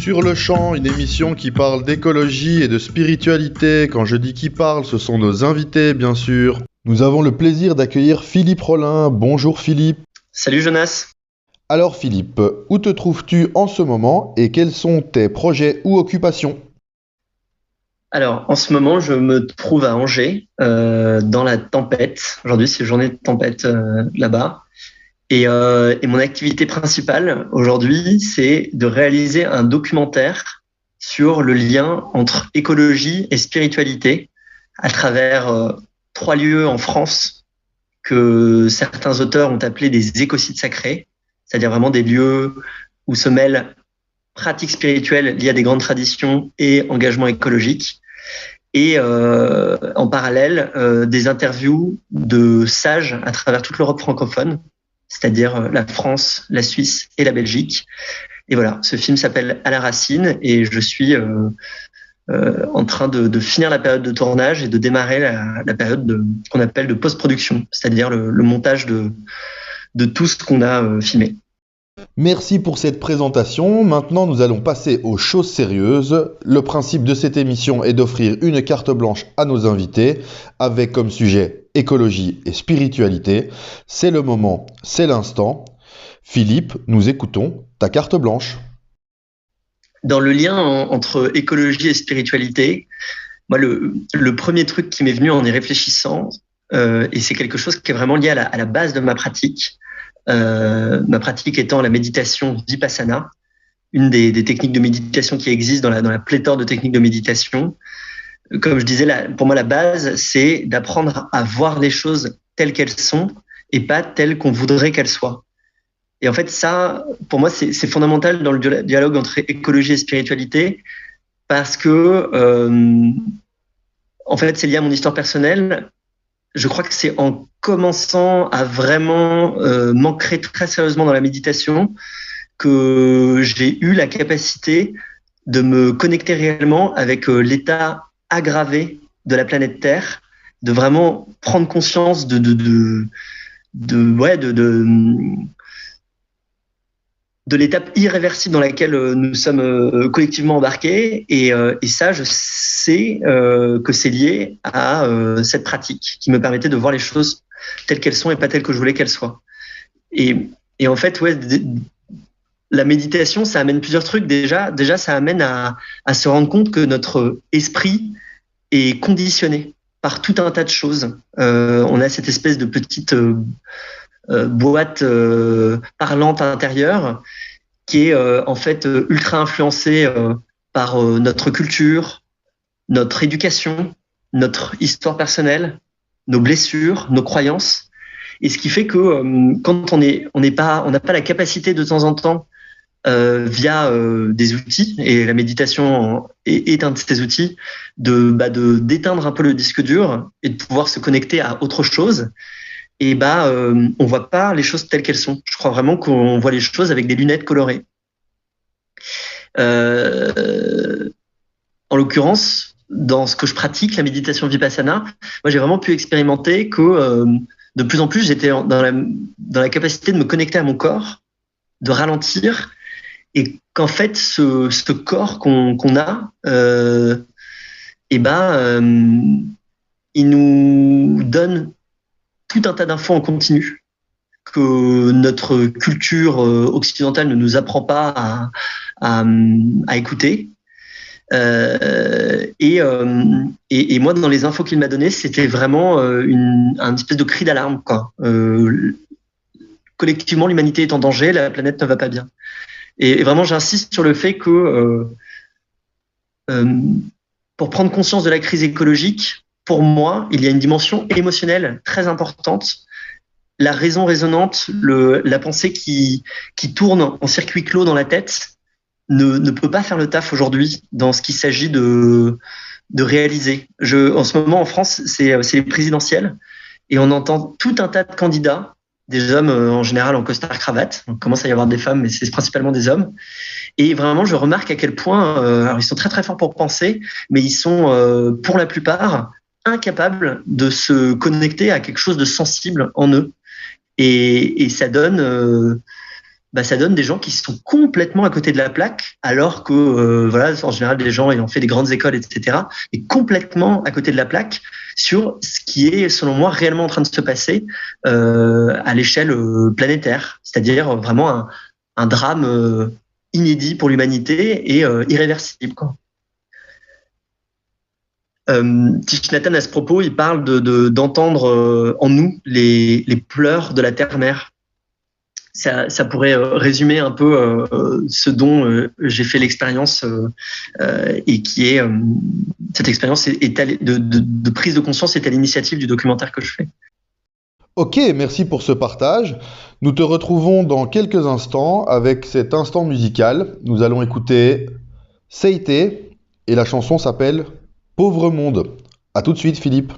Sur le champ, une émission qui parle d'écologie et de spiritualité. Quand je dis qui parle, ce sont nos invités, bien sûr. Nous avons le plaisir d'accueillir Philippe Rollin. Bonjour Philippe. Salut Jonas. Alors Philippe, où te trouves-tu en ce moment et quels sont tes projets ou occupations? Alors, en ce moment, je me trouve à Angers, dans la tempête. Aujourd'hui, c'est journée de tempête là-bas. Et mon activité principale aujourd'hui, c'est de réaliser un documentaire sur le lien entre écologie et spiritualité à travers 3 lieux en France que certains auteurs ont appelés des écosites sacrés, c'est-à-dire vraiment des lieux où se mêlent pratiques spirituelles liées à des grandes traditions et engagement écologique. Et en parallèle, des interviews de sages à travers toute l'Europe francophone, c'est-à-dire la France, la Suisse et la Belgique. Et voilà, ce film s'appelle À la racine et je suis en train de finir la période de tournage et de démarrer la période qu'on appelle de post-production, c'est-à-dire le montage de tout ce qu'on a filmé. Merci pour cette présentation. Maintenant, nous allons passer aux choses sérieuses. Le principe de cette émission est d'offrir une carte blanche à nos invités avec comme sujet écologie et spiritualité. C'est le moment, c'est l'instant. Philippe, nous écoutons ta carte blanche. Dans le lien entre écologie et spiritualité, moi, le premier truc qui m'est venu en y réfléchissant, et c'est quelque chose qui est vraiment lié à la base de ma pratique étant la méditation Vipassana, une des techniques de méditation qui existent dans la pléthore de techniques de méditation. Comme je disais, pour moi, la base, c'est d'apprendre à voir les choses telles qu'elles sont et pas telles qu'on voudrait qu'elles soient. Et en fait, ça, pour moi, c'est fondamental dans le dialogue entre écologie et spiritualité parce que, en fait, c'est lié à mon histoire personnelle. Je crois que c'est en commençant à vraiment m'ancrer très sérieusement dans la méditation que j'ai eu la capacité de me connecter réellement avec l'état aggravé de la planète Terre, de vraiment prendre conscience de l'étape irréversible dans laquelle nous sommes collectivement embarqués. Et ça, je sais que c'est lié à cette pratique qui me permettait de voir les choses telles qu'elles sont et pas telles que je voulais qu'elles soient. Et en fait, la méditation, ça amène plusieurs trucs. Déjà ça amène à se rendre compte que notre esprit est conditionné par tout un tas de choses. On a cette espèce de petite boîte parlante intérieure qui est en fait ultra influencée par notre culture, notre éducation, notre histoire personnelle, nos blessures, nos croyances. Et ce qui fait que quand on n'a pas la capacité de temps en temps via des outils, et la méditation est un de ces outils, d'éteindre un peu le disque dur et de pouvoir se connecter à autre chose. Et on voit pas les choses telles qu'elles sont. Je crois vraiment qu'on voit les choses avec des lunettes colorées. En l'occurrence, dans ce que je pratique, la méditation Vipassana, moi j'ai vraiment pu expérimenter que de plus en plus j'étais dans la capacité de me connecter à mon corps, de ralentir, et qu'en fait ce corps qu'on a, il nous donne tout un tas d'infos en continu que notre culture occidentale ne nous apprend pas à écouter. Et moi, dans les infos qu'il m'a données, c'était vraiment un espèce de cri d'alarme, quoi. Collectivement, l'humanité est en danger, la planète ne va pas bien. Et vraiment, j'insiste sur le fait que pour prendre conscience de la crise écologique, pour moi, il y a une dimension émotionnelle très importante. La raison résonante, la pensée qui tourne en circuit clos dans la tête ne peut pas faire le taf aujourd'hui dans ce qu'il s'agit de réaliser. En ce moment, en France, c'est les présidentielles et on entend tout un tas de candidats, des hommes en général en costard-cravate. Il commence à y avoir des femmes, mais c'est principalement des hommes. Et vraiment, je remarque à quel point, alors ils sont très très forts pour penser, mais ils sont pour la plupart incapables de se connecter à quelque chose de sensible en eux. Et ça donne bah, ça donne des gens qui sont complètement à côté de la plaque, alors que voilà, en général, des gens ayant fait des grandes écoles, etc., et complètement à côté de la plaque sur ce qui est, selon moi, réellement en train de se passer à l'échelle planétaire, c'est-à-dire vraiment un drame inédit pour l'humanité et irréversible, quoi. Thich Nhat Hanh, à ce propos, il parle d'entendre en nous les pleurs de la terre-mère. Ça pourrait résumer un peu ce dont j'ai fait l'expérience et qui est cette expérience de prise de conscience est à l'initiative du documentaire que je fais. Ok, merci pour ce partage. Nous te retrouvons dans quelques instants avec cet instant musical. Nous allons écouter Seité et la chanson s'appelle Pauvre monde. À tout de suite, Philippe.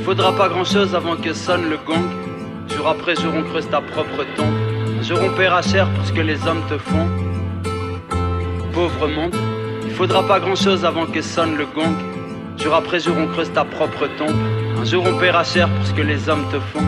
Faudra pas grand chose avant que sonne le gong. Jour après jour on creuse ta propre tombe. Un jour on paiera cher pour ce que les hommes te font. Pauvre monde, il faudra pas grand chose avant que sonne le gong. Jour après jour on creuse ta propre tombe. Un jour on paiera cher pour ce que les hommes te font.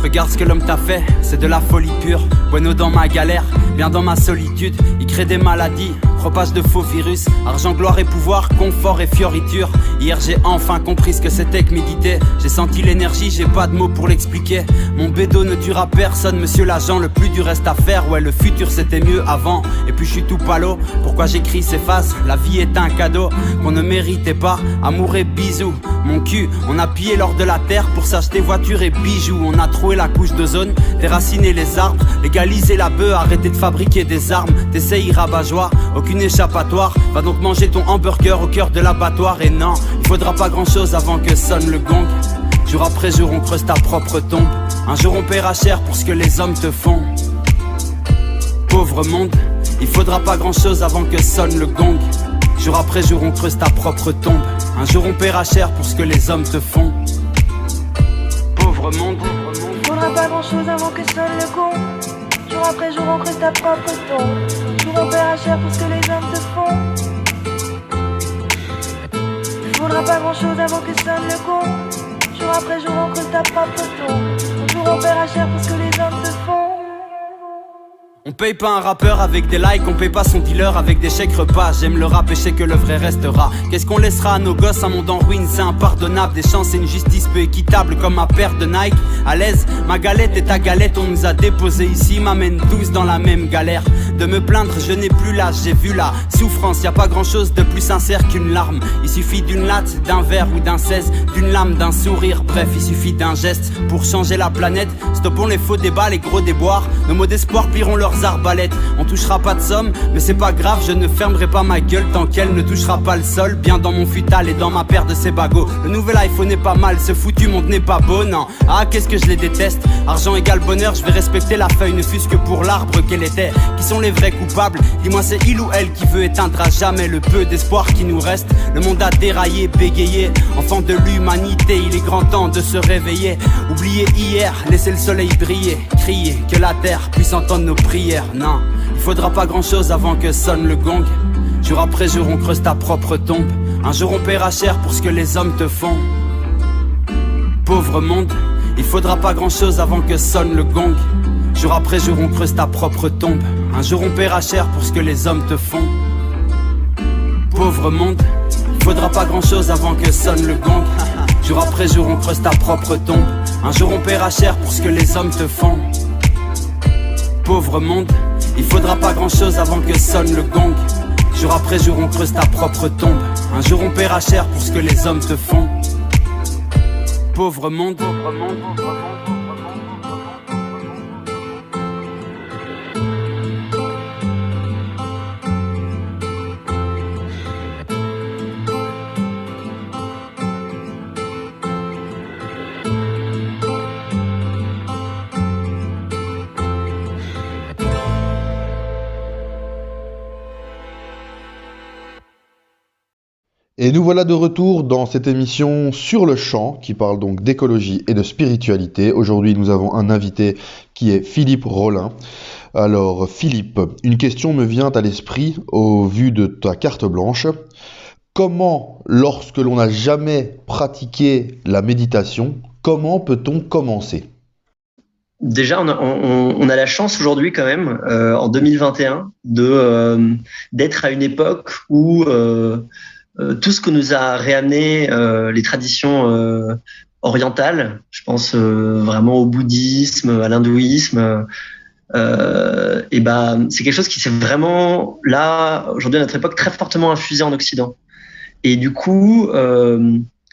Regarde ce que l'homme t'a fait, c'est de la folie pure. Bueno dans ma galère, bien dans ma solitude. Il crée des maladies, propage de faux virus. Argent, gloire et pouvoir, confort et fioriture. Hier j'ai enfin compris ce que c'était que méditer. J'ai senti l'énergie, j'ai pas de mots pour l'expliquer. Mon bédo ne tuera personne, monsieur l'agent. Le plus dur reste à faire, ouais le futur c'était mieux avant. Et puis je suis tout palo, pourquoi j'écris ces phases? La vie est un cadeau qu'on ne méritait pas. Amour et bisous, mon cul, on a pillé l'or de la terre pour s'acheter voitures et bijoux. On a troué la couche d'ozone, déraciner les arbres, légaliser la bœuf, arrêter de fabriquer des armes. T'essayes rabat-joie, aucune échappatoire. Va donc manger ton hamburger au cœur de l'abattoir. Et non, il faudra pas grand chose avant que sonne le gong. Jour après jour on creuse ta propre tombe. Un jour on paiera cher pour ce que les hommes te font. Pauvre monde, il faudra pas grand chose avant que sonne le gong. Jour après jour on creuse ta propre tombe. Un jour on paiera cher pour ce que les hommes te font. Pauvre monde, il faudra pas grand chose avant que sonne le gong. Jour après jour on creuse ta propre tombe. Un jour on paiera cher pour ce que les hommes te font. Il faudra pas grand chose avant que sonne le gong. Jour après jour on creuse ta propre tombe. Un jour on paiera cher pour ce que les hommes te font. on paye pas un rappeur avec des likes, on paye pas son dealer avec des chèques repas. J'aime le rap et je sais que le vrai restera. Qu'est-ce qu'on laissera à nos gosses? Un monde en ruine, c'est impardonnable. Des chances et une justice peu équitable comme ma paire de Nike. À l'aise, ma galette et ta galette, on nous a déposés ici, m'amène tous dans la même galère. De me plaindre, je n'ai plus l'âge, j'ai vu la souffrance. Y a pas grand chose de plus sincère qu'une larme. Il suffit d'une latte, d'un verre ou d'un 16, d'une lame, d'un sourire. Bref, il suffit d'un geste pour changer la planète. Stoppons les faux débats, les gros déboires. Nos mots d'espoir plieront leurs arbalètes. On touchera pas de somme, mais c'est pas grave, je ne fermerai pas ma gueule tant qu'elle ne touchera pas le sol. Bien dans mon futal et dans ma paire de ces bagots. Le nouvel iPhone est pas mal, ce foutu monde n'est pas beau, non. Ah, qu'est-ce que je les déteste. Argent égale bonheur, je vais respecter la feuille, ne fût-ce que pour l'arbre qu'elle était. Qui sont les vrais coupables? Dis-moi, c'est il ou elle qui veut éteindre à jamais le peu d'espoir qui nous reste. Le monde a déraillé, bégayé. Enfant de l'humanité, il est grand temps de se réveiller. Oubliez hier, laissez le soleil briller. Crier que la terre puisse entendre nos prières. Non, il faudra pas grand chose avant que sonne le gong. Jour après jour on creuse ta propre tombe. Un jour on paiera cher pour ce que les hommes te font. Pauvre monde, il faudra pas grand chose avant que sonne le gong. Jour après jour on creuse ta propre tombe. Un jour on paiera cher pour ce que les hommes te font. Pauvre monde, il faudra pas grand chose avant que sonne le gong. Jour après jour on creuse ta propre tombe. Un jour on paiera cher pour ce que les hommes te font. Pauvre monde, il faudra pas grand chose avant que sonne le gong. Jour après jour on creuse ta propre tombe. Un jour on paiera cher pour ce que les hommes te font. Pauvre monde, pauvre monde, pauvre monde. Et nous voilà de retour dans cette émission Sur le champ, qui parle donc d'écologie et de spiritualité. Aujourd'hui, nous avons un invité qui est Philippe Rollin. Alors, Philippe, une question me vient à l'esprit au vu de ta carte blanche. Comment, lorsque l'on n'a jamais pratiqué la méditation, comment peut-on commencer ? Déjà, on a la chance aujourd'hui quand même, en 2021, d'être à une époque où tout ce que nous a réamené les traditions orientales, je pense vraiment au bouddhisme, à l'hindouisme, c'est quelque chose qui s'est vraiment, là, aujourd'hui à notre époque, très fortement infusé en Occident. Et du coup,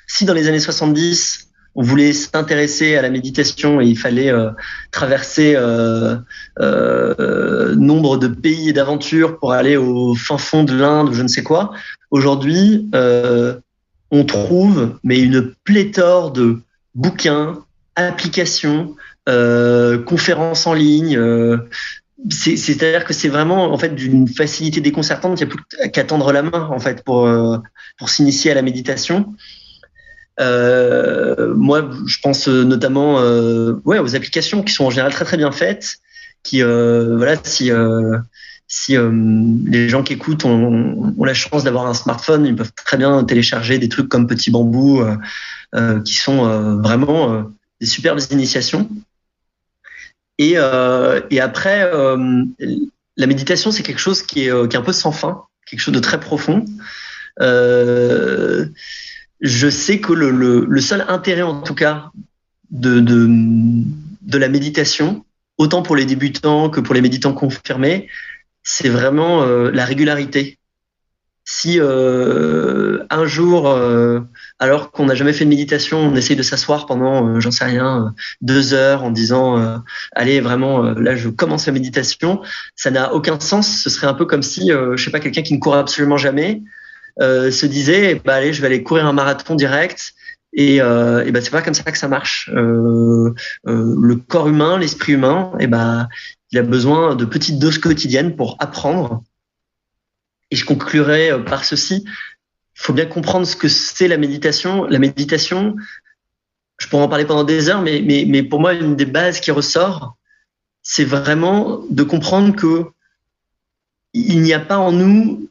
si dans les années 70, on voulait s'intéresser à la méditation et il fallait traverser nombre de pays et d'aventures pour aller au fin fond de l'Inde ou je ne sais quoi. Aujourd'hui, on trouve une pléthore de bouquins, applications, conférences en ligne. C'est-à-dire que c'est vraiment en fait d'une facilité déconcertante. Il n'y a plus qu'à tendre la main en fait pour s'initier à la méditation. Moi, je pense notamment aux applications qui sont en général très très bien faites. Qui si les gens qui écoutent ont la chance d'avoir un smartphone, ils peuvent très bien télécharger des trucs comme Petit Bambou, qui sont vraiment des superbes initiations. Et après, la méditation, c'est quelque chose qui est un peu sans fin, quelque chose de très profond. Je sais que le seul intérêt, en tout cas, de la méditation, autant pour les débutants que pour les méditants confirmés, c'est vraiment la régularité. Si un jour, alors qu'on n'a jamais fait de méditation, on essaye de s'asseoir pendant, 2 heures en disant allez, vraiment, là, je commence la méditation, ça n'a aucun sens. Ce serait un peu comme si, quelqu'un qui ne court absolument jamais se disait allez, je vais aller courir un marathon direct. Et c'est pas comme ça que ça marche. Le corps humain, l'esprit humain, il a besoin de petites doses quotidiennes pour apprendre. Et je conclurai par ceci. Il faut bien comprendre ce que c'est la méditation. La méditation, je pourrais en parler pendant des heures, mais pour moi, une des bases qui ressort, c'est vraiment de comprendre que il n'y a pas en nous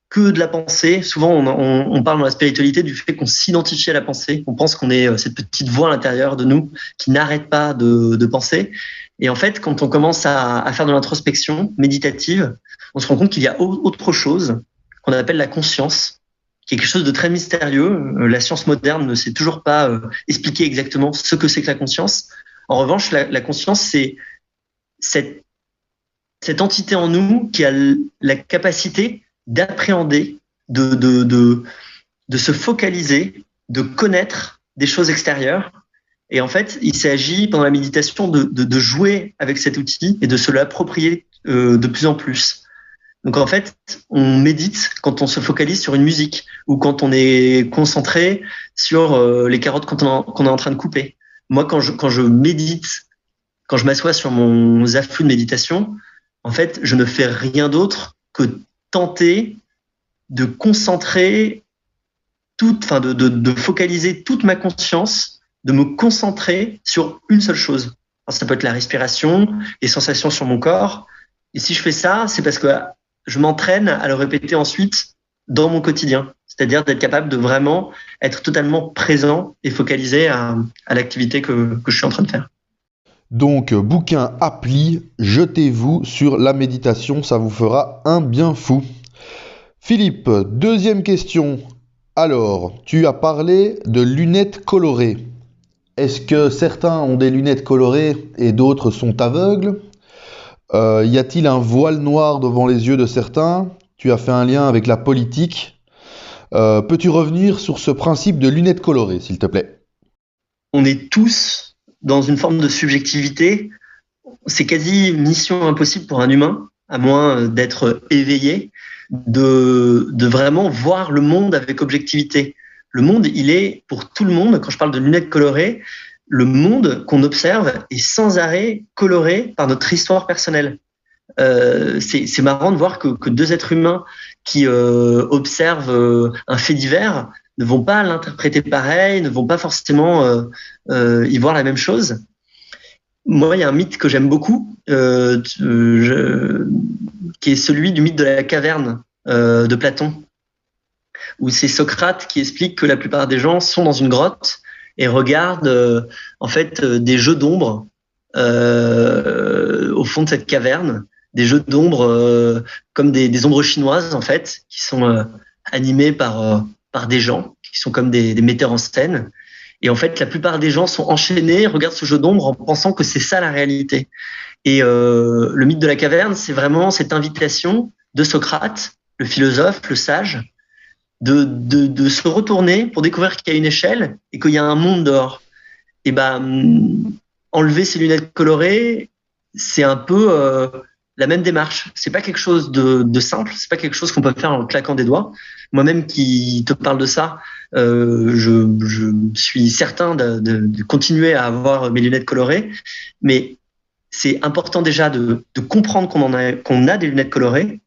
que de la pensée. Souvent, on parle dans la spiritualité du fait qu'on s'identifie à la pensée. On pense qu'on est cette petite voix à l'intérieur de nous qui n'arrête pas de penser. Et en fait, quand on commence à faire de l'introspection méditative, on se rend compte qu'il y a autre chose qu'on appelle la conscience, qui est quelque chose de très mystérieux. La science moderne ne sait toujours pas expliquer exactement ce que c'est que la conscience. En revanche, la conscience, c'est cette entité en nous qui a la capacité d'appréhender, de se focaliser, de connaître des choses extérieures. Et en fait, il s'agit pendant la méditation de jouer avec cet outil et de se l'approprier de plus en plus. Donc en fait, on médite quand on se focalise sur une musique ou quand on est concentré sur les carottes qu'on est en train de couper. Moi, quand je médite, quand je m'assois sur mon zafou de méditation, en fait, je ne fais rien d'autre que tenter de concentrer de focaliser toute ma conscience, de me concentrer sur une seule chose. Alors, ça peut être la respiration, les sensations sur mon corps. Et si je fais ça, c'est parce que je m'entraîne à le répéter ensuite dans mon quotidien. C'est-à-dire d'être capable de vraiment être totalement présent et focalisé à l'activité que je suis en train de faire. Donc, bouquin, appli, jetez-vous sur la méditation, ça vous fera un bien fou. Philippe, deuxième question. Alors, tu as parlé de lunettes colorées. Est-ce que certains ont des lunettes colorées et d'autres sont aveugles ? Y a-t-il un voile noir devant les yeux de certains ? Tu as fait un lien avec la politique. Peux-tu revenir sur ce principe de lunettes colorées, s'il te plaît ? On est tous dans une forme de subjectivité. C'est quasi mission impossible pour un humain, à moins d'être éveillé, de vraiment voir le monde avec objectivité. Le monde, il est pour tout le monde. Quand je parle de lunettes colorées, le monde qu'on observe est sans arrêt coloré par notre histoire personnelle. C'est marrant de voir que deux êtres humains qui observent un fait divers ne vont pas l'interpréter pareil, ne vont pas forcément y voir la même chose. Moi, il y a un mythe que j'aime beaucoup, qui est celui du mythe de la caverne de Platon, où c'est Socrate qui explique que la plupart des gens sont dans une grotte et regardent en fait des jeux d'ombre au fond de cette caverne, des jeux d'ombre comme des ombres chinoises en fait, qui sont animées par des gens qui sont comme des metteurs en scène. Et en fait, la plupart des gens sont enchaînés, regardent ce jeu d'ombre en pensant que c'est ça la réalité. Et le mythe de la caverne, c'est vraiment cette invitation de Socrate, le philosophe, le sage, de se retourner pour découvrir qu'il y a une échelle et qu'il y a un monde dehors. Et enlever ses lunettes colorées, c'est un peu la même démarche. C'est pas quelque chose de simple, c'est pas quelque chose qu'on peut faire en claquant des doigts. Moi-même qui te parle de ça, je suis certain de continuer à avoir mes lunettes colorées, mais c'est important déjà de comprendre qu'on a des lunettes colorées.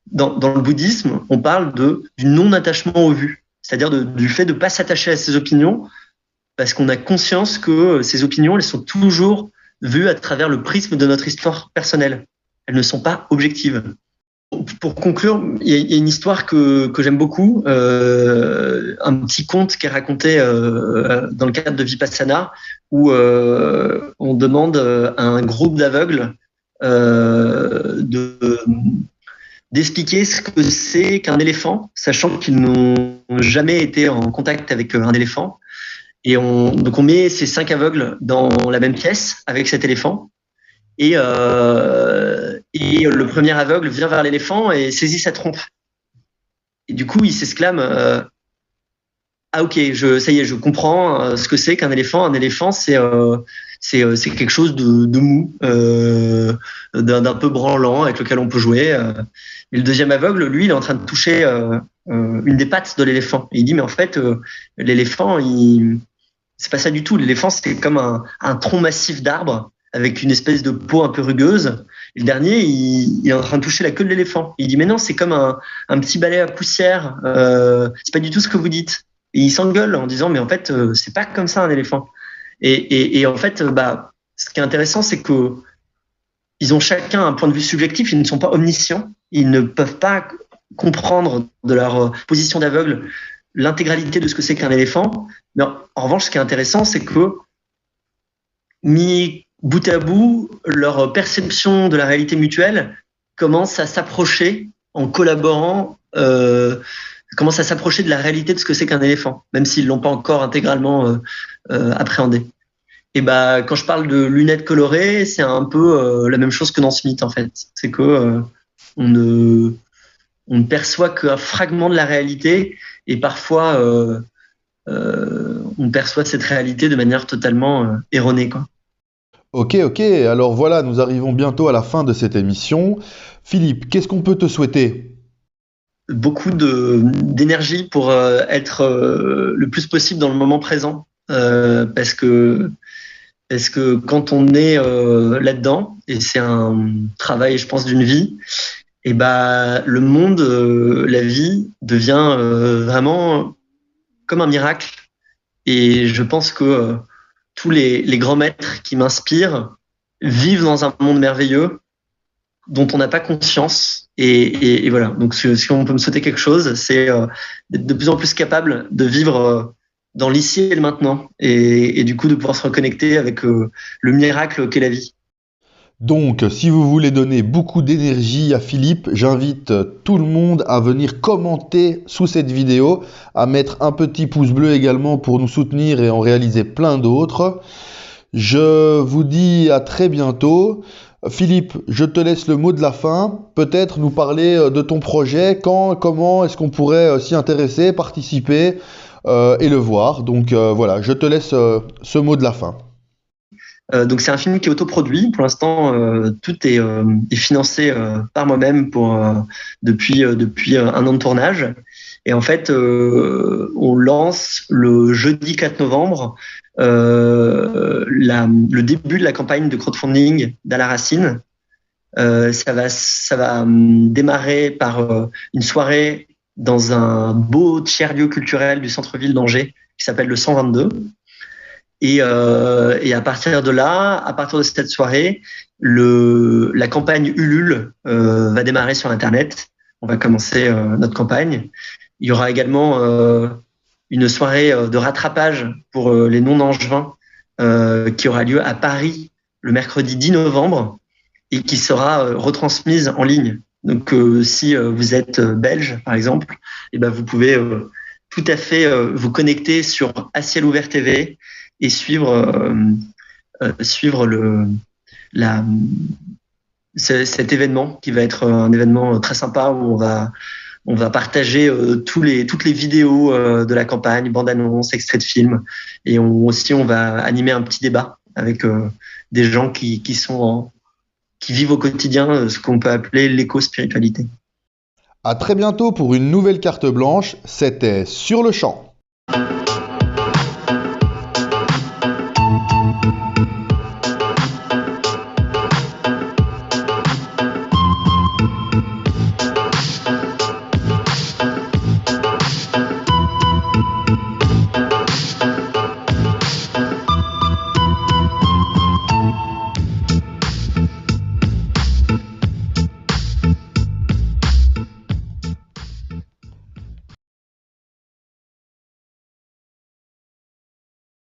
Dans le bouddhisme, on parle du non-attachement aux vues, c'est-à-dire du fait de ne pas s'attacher à ses opinions, parce qu'on a conscience que ces opinions, elles sont toujours vues à travers le prisme de notre histoire personnelle. Elles ne sont pas objectives. Pour conclure, il y a une histoire que j'aime beaucoup, un petit conte qui est raconté dans le cadre de Vipassana, où on demande à un groupe d'aveugles d'expliquer ce que c'est qu'un éléphant, sachant qu'ils n'ont jamais été en contact avec un éléphant. Et donc on met ces 5 aveugles dans la même pièce avec cet éléphant. Et le premier aveugle vient vers l'éléphant et saisit sa trompe. Et du coup, il s'exclame ah ok, ça y est, je comprends ce que c'est qu'un éléphant. Un éléphant, c'est quelque chose de mou, d'un peu branlant avec lequel on peut jouer. Et le deuxième aveugle, lui, il est en train de toucher une des pattes de l'éléphant. Et il dit mais en fait, l'éléphant, c'est pas ça du tout. L'éléphant, c'est comme un tronc massif d'arbre avec une espèce de peau un peu rugueuse. Et le dernier, il est en train de toucher la queue de l'éléphant. Et il dit mais non, c'est comme un petit balai à poussière. C'est pas du tout ce que vous dites. Et il s'engueule en disant mais en fait, c'est pas comme ça un éléphant. Et en fait, ce qui est intéressant, c'est que ils ont chacun un point de vue subjectif. Ils ne sont pas omniscients. Ils ne peuvent pas comprendre de leur position d'aveugle l'intégralité de ce que c'est qu'un éléphant. Mais en revanche, ce qui est intéressant, c'est que mis bout à bout, leur perception de la réalité mutuelle commence à s'approcher en collaborant, commence à s'approcher de la réalité de ce que c'est qu'un éléphant, même s'ils l'ont pas encore intégralement appréhendé. Et quand je parle de lunettes colorées, c'est un peu la même chose que dans ce mythe en fait. C'est que on ne perçoit qu'un fragment de la réalité et parfois on perçoit cette réalité de manière totalement erronée, quoi. Ok, alors voilà, nous arrivons bientôt à la fin de cette émission. Philippe, qu'est-ce qu'on peut te souhaiter ? Beaucoup d'énergie pour être le plus possible dans le moment présent, parce que quand on est là-dedans, et c'est un travail, je pense, d'une vie, et le monde, la vie devient vraiment comme un miracle. Et je pense que tous les grands maîtres qui m'inspirent vivent dans un monde merveilleux dont on n'a pas conscience. Et voilà. Donc, si on peut me souhaiter quelque chose, c'est d'être de plus en plus capable de vivre dans l'ici et le maintenant. Et du coup, de pouvoir se reconnecter avec le miracle qu'est la vie. Donc, si vous voulez donner beaucoup d'énergie à Philippe, j'invite tout le monde à venir commenter sous cette vidéo, à mettre un petit pouce bleu également pour nous soutenir et en réaliser plein d'autres. Je vous dis à très bientôt. Philippe, je te laisse le mot de la fin. Peut-être nous parler de ton projet, quand, comment est-ce qu'on pourrait s'y intéresser, participer et le voir. Donc voilà, je te laisse ce mot de la fin. Donc c'est un film qui est autoproduit. Pour l'instant, tout est financé par moi-même depuis un an de tournage. Et en fait, on lance le jeudi 4 novembre le début de la campagne de crowdfunding d'À la Racine. Ça va démarrer par une soirée dans un beau tiers-lieu culturel du centre-ville d'Angers qui s'appelle le 122. Et à partir de là, à partir de cette soirée, la campagne Ulule va démarrer sur Internet. On va commencer notre campagne. Il y aura également une soirée de rattrapage pour les non-angevins qui aura lieu à Paris le mercredi 10 novembre et qui sera retransmise en ligne. Donc, si vous êtes belge, par exemple, eh ben, vous pouvez tout à fait vous connecter sur À Ciel Ouvert TV et suivre cet événement qui va être un événement très sympa où on va partager toutes les vidéos de la campagne, bande-annonces, extraits de films, et on va animer un petit débat avec des gens qui vivent au quotidien ce qu'on peut appeler l'éco-spiritualité. À très bientôt pour une nouvelle carte blanche, c'était Sur le champ.